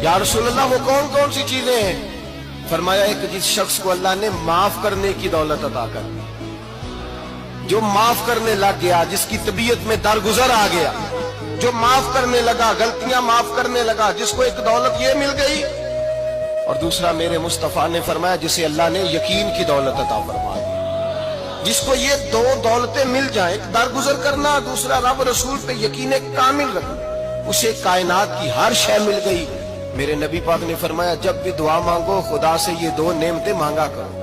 या रसूलल्लाह वो कौन कौन सी चीजें हैं? फरमाया एक जिस शख्स को अल्लाह ने माफ करने की दौलत अता कर दी, जो माफ करने लग गया, जिसकी तबीयत में दरगुजर आ गया, जो माफ करने लगा, गलतियां माफ करने लगा, जिसको एक दौलत ये मिल गई। और दूसरा मेरे मुस्तफा ने फरमाया जिसे अल्लाह ने यकीन की दौलत अता फरमा दी। जिसको ये दो दौलतें मिल जाए, एक दरगुजर करना, दूसरा रब रसूल पे यकीन कामिल रखना, उसे कायनात की हर शय मिल गई। मेरे नबी पाक ने फरमाया जब भी दुआ मांगो खुदा से ये दो नेमतें मांगा करो।